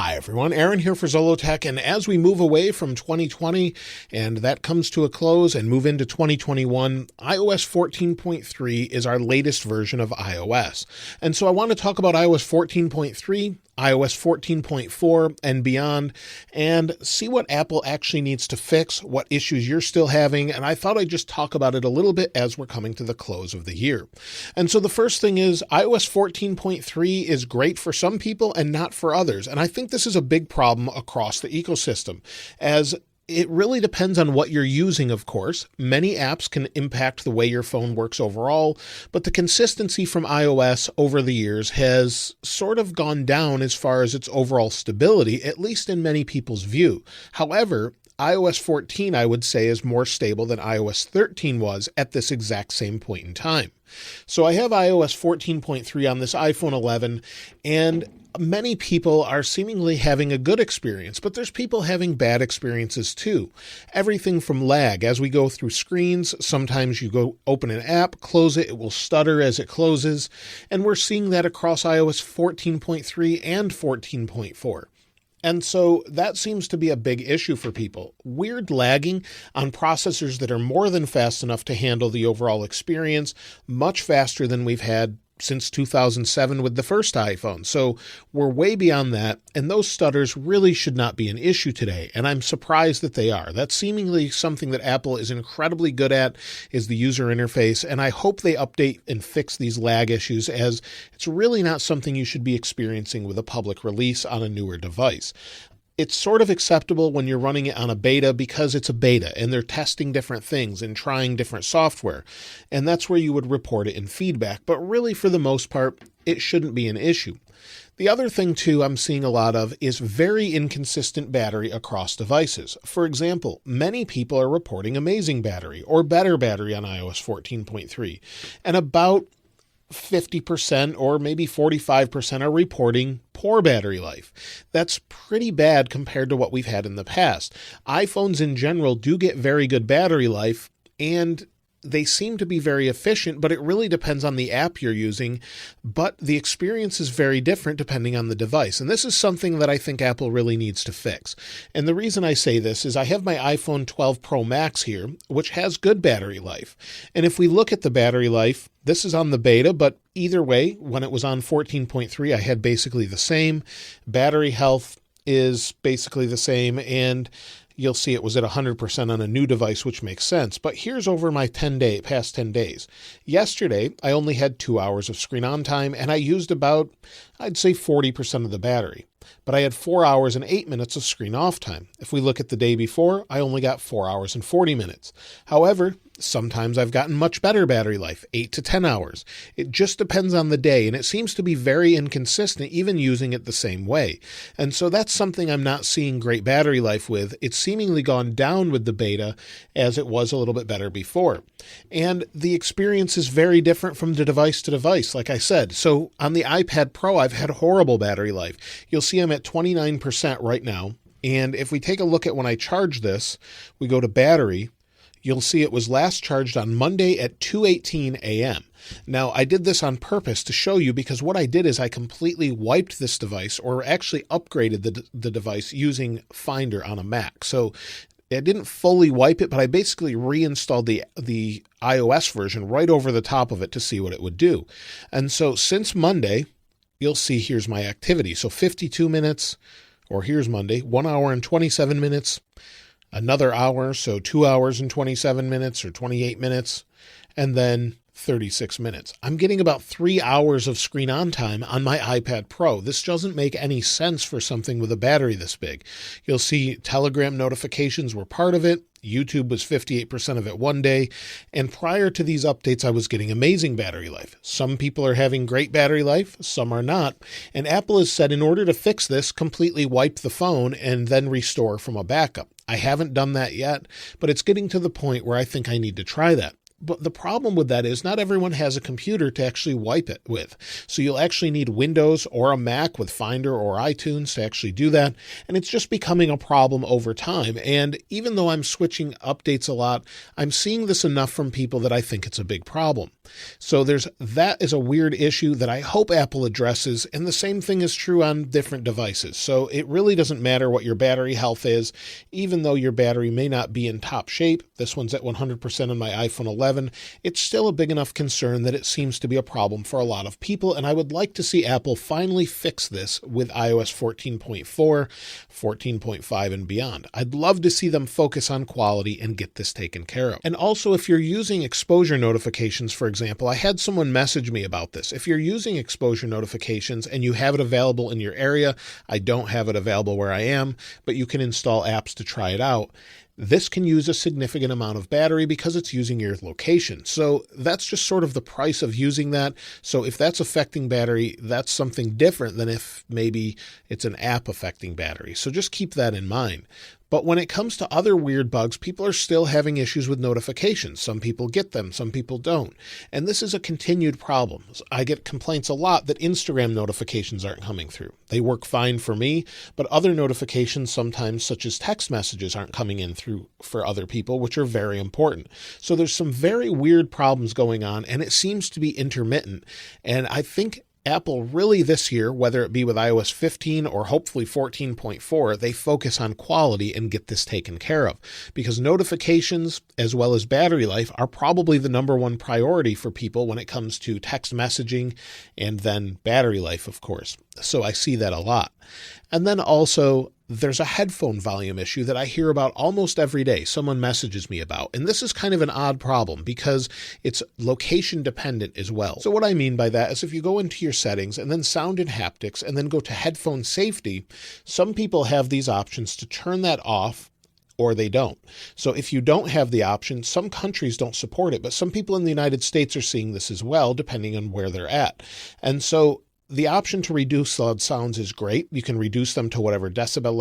Hi everyone, Aaron here for Zollotech, and as we move away from 2020 and that comes to a close and move into 2021, iOS 14.3 is our latest version of iOS. And so I want to talk about iOS 14.3, iOS 14.4 and beyond, and see what Apple actually needs to fix, what issues you're still having, and I thought I'd just talk about it a little bit as we're coming to the close of the year. And so the first thing is iOS 14.3 is great for some people and not for others, and I think this is a big problem across the ecosystem, as it really depends on what you're using, of course. Many apps can impact the way your phone works overall, but the consistency from iOS over the years has sort of gone down as far as its overall stability, at least in many people's view. However, iOS 14, I would say, is more stable than iOS 13 was at this exact same point in time. So I have iOS 14.3 on this iPhone 11, and many people are seemingly having a good experience, but there's people having bad experiences too. Everything from lag. As we go through screens, sometimes you go open an app, close it, it will stutter as it closes, and we're seeing that across iOS 14.3 and 14.4. And so that seems to be a big issue for people. Weird lagging on processors that are more than fast enough to handle the overall experience, much faster than we've had since 2007 with the first iPhone. So we're way beyond that, and those stutters really should not be an issue today, and I'm surprised that they are. That's seemingly something that Apple is incredibly good at, is the user interface, and I hope they update and fix these lag issues, as it's really not something you should be experiencing with a public release on a newer device. It's sort of acceptable when you're running it on a beta because it's a beta and they're testing different things and trying different software. And that's where you would report it in feedback. But really, for the most part, it shouldn't be an issue. The other thing, too, I'm seeing a lot of is very inconsistent battery across devices. For example, many people are reporting amazing battery or better battery on iOS 14.3. And about 50% or maybe 45% are reporting poor battery life. That's pretty bad compared to what we've had in the past. iPhones in general do get very good battery life, and they seem to be very efficient, but it really depends on the app you're using. But the experience is very different depending on the device. And this is something that I think Apple really needs to fix. And the reason I say this is I have my iPhone 12 Pro Max here, which has good battery life. And if we look at the battery life, this is on the beta, but either way, when it was on 14.3, I had basically the same. Battery health is basically the same, and you'll see it was at 100% on a new device, which makes sense. But here's over my past 10 days. Yesterday, I only had 2 hours of screen on time, and I used about, I'd say 40% of the battery. But I had 4 hours and 8 minutes of screen off time. If we look at the day before, I only got 4 hours and 40 minutes. However, sometimes I've gotten much better battery life, 8 to 10 hours. It just depends on the day, and it seems to be very inconsistent even using it the same way. And so that's something I'm not seeing great battery life with. It's seemingly gone down with the beta as it was a little bit better before. And the experience is very different from the device to device, like I said. So on the iPad Pro, I've had horrible battery life. You'll see I'm at 29% right now. And if we take a look at when I charge this, we go to battery, you'll see it was last charged on Monday at 2:18 a.m. Now, I did this on purpose to show you, because what I did is I completely wiped this device, or actually upgraded the device using Finder on a Mac. So I didn't fully wipe it, but I basically reinstalled the iOS version right over the top of it to see what it would do. And so since Monday, you'll see here's my activity. So 52 minutes, or here's Monday, 1 hour and 27 minutes. Another hour, so 2 hours and 27 minutes or 28 minutes, and then 36 minutes. I'm getting about 3 hours of screen on time on my iPad Pro. This doesn't make any sense for something with a battery this big. You'll see Telegram notifications were part of it. YouTube was 58% of it one day. And prior to these updates, I was getting amazing battery life. Some people are having great battery life, some are not. And Apple has said in order to fix this, completely wipe the phone and then restore from a backup. I haven't done that yet, but it's getting to the point where I think I need to try that. But the problem with that is not everyone has a computer to actually wipe it with. So you'll actually need Windows or a Mac with Finder or iTunes to actually do that. And it's just becoming a problem over time. And even though I'm switching updates a lot, I'm seeing this enough from people that I think it's a big problem. So that is a weird issue that I hope Apple addresses. And the same thing is true on different devices. So it really doesn't matter what your battery health is, even though your battery may not be in top shape. This one's at 100% on my iPhone 11. It's still a big enough concern that it seems to be a problem for a lot of people. And I would like to see Apple finally fix this with iOS 14.4, 14.5 and beyond. I'd love to see them focus on quality and get this taken care of. And also, if you're using exposure notifications, for example, I had someone message me about this. If you're using exposure notifications and you have it available in your area, I don't have it available where I am, but you can install apps to try it out. This can use a significant amount of battery because it's using your location. So that's just sort of the price of using that. So if that's affecting battery, that's something different than if maybe it's an app affecting battery. So just keep that in mind. But when it comes to other weird bugs, people are still having issues with notifications. Some people get them, some people don't. And this is a continued problem. I get complaints a lot that Instagram notifications aren't coming through. They work fine for me, but other notifications sometimes, such as text messages, aren't coming in through for other people, which are very important. So there's some very weird problems going on, and it seems to be intermittent. And I think Apple really this year, whether it be with iOS 15 or hopefully 14.4, they focus on quality and get this taken care of, because notifications as well as battery life are probably the number one priority for people when it comes to text messaging and then battery life, of course. So I see that a lot. And then also there's a headphone volume issue that I hear about almost every day. Someone messages me about, and this is kind of an odd problem because it's location dependent as well. So what I mean by that is if you go into your settings and then sound and haptics and then go to headphone safety, some people have these options to turn that off or they don't. So if you don't have the option, some countries don't support it, but some people in the United States are seeing this as well, depending on where they're at. And so the option to reduce loud sounds is great. You can reduce them to whatever decibel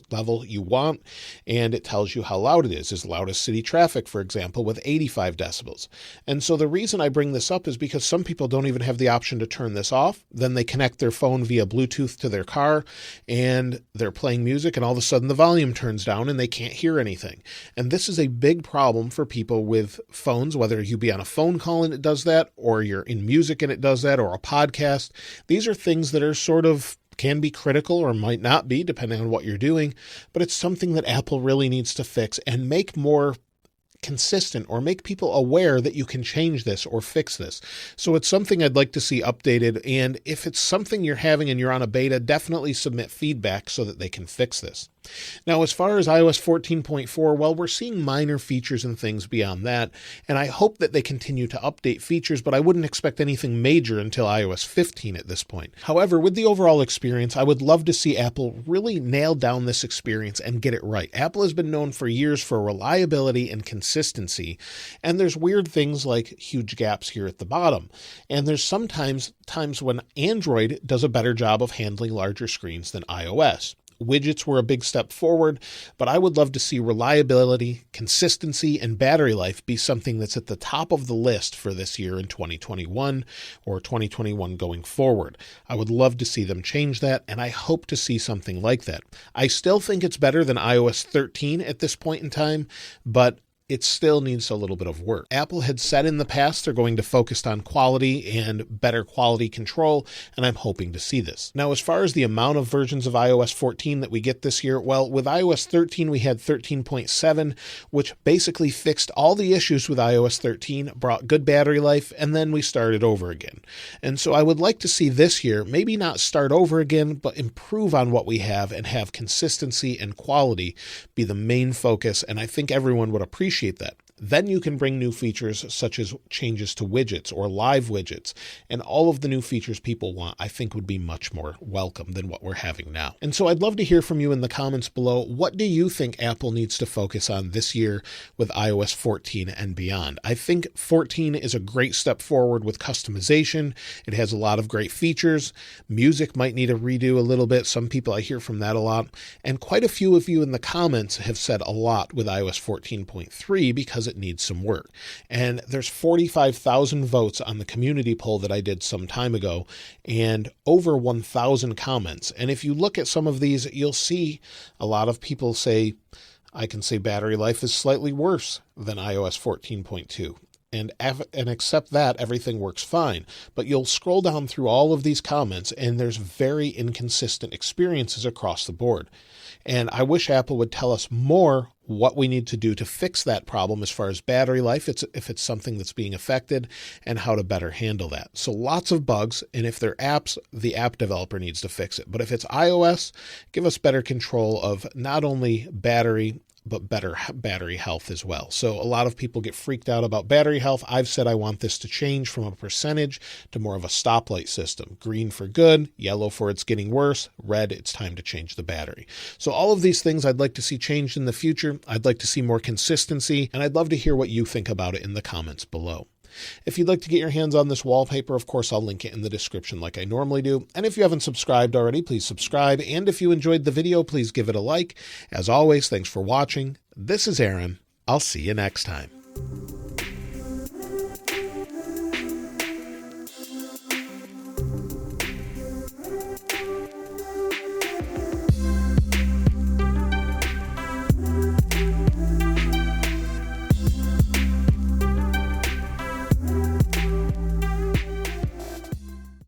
level you want, and it tells you how loud it is. As loud as city traffic, for example, with 85 decibels. And so the reason I bring this up is because some people don't even have the option to turn this off. Then they connect their phone via Bluetooth to their car, and they're playing music, and all of a sudden the volume turns down and they can't hear anything. And this is a big problem for people with phones, whether you be on a phone call and it does that, or you're in music and it does that, or a podcast. These are things that are sort of can be critical or might not be, depending on what you're doing, but it's something that Apple really needs to fix and make more consistent, or make people aware that you can change this or fix this. So it's something I'd like to see updated. And if it's something you're having and you're on a beta, definitely submit feedback so that they can fix this. Now, as far as iOS 14.4, well, we're seeing minor features and things beyond that, and I hope that they continue to update features, but I wouldn't expect anything major until iOS 15 at this point. However, with the overall experience, I would love to see Apple really nail down this experience and get it right. Apple has been known for years for reliability and consistency, and there's weird things like huge gaps here at the bottom, and there's sometimes times when Android does a better job of handling larger screens than iOS. Widgets were a big step forward, but I would love to see reliability, consistency, and battery life be something that's at the top of the list for this year in 2021 or 2021 going forward. I would love to see them change that, and I hope to see something like that. I still think it's better than iOS 13 at this point in time, but it still needs a little bit of work. Apple had said in the past they're going to focus on quality and better quality control, and I'm hoping to see this. Now, as far as the amount of versions of iOS 14 that we get this year, well, with iOS 13, we had 13.7, which basically fixed all the issues with iOS 13, brought good battery life, and then we started over again. And so I would like to see this year, maybe not start over again, but improve on what we have and have consistency and quality be the main focus, and I think everyone would appreciate that. Then you can bring new features such as changes to widgets or live widgets, and all of the new features people want, I think would be much more welcome than what we're having now. And so I'd love to hear from you in the comments below. What do you think Apple needs to focus on this year with iOS 14 and beyond? I think 14 is a great step forward with customization. It has a lot of great features. Music might need a redo a little bit. Some people, I hear from that a lot. And quite a few of you in the comments have said a lot with iOS 14.3 because it needs some work. And there's 45,000 votes on the community poll that I did some time ago and over 1,000 comments. And if you look at some of these, you'll see a lot of people say, I can say battery life is slightly worse than iOS 14.2. And except that, everything works fine. But you'll scroll down through all of these comments, and there's very inconsistent experiences across the board. And I wish Apple would tell us more what we need to do to fix that problem as far as battery life, if it's something that's being affected, and how to better handle that. So lots of bugs, and if they're apps, the app developer needs to fix it. But if it's iOS, give us better control of not only battery, but better battery health as well. So a lot of people get freaked out about battery health. I've said I want this to change from a percentage to more of a stoplight system. Green for good, yellow for it's getting worse, red, it's time to change the battery. So all of these things I'd like to see changed in the future. I'd like to see more consistency, and I'd love to hear what you think about it in the comments below. If you'd like to get your hands on this wallpaper, of course, I'll link it in the description like I normally do. And if you haven't subscribed already, please subscribe. And if you enjoyed the video, please give it a like. As always, thanks for watching. This is Aaron. I'll see you next time.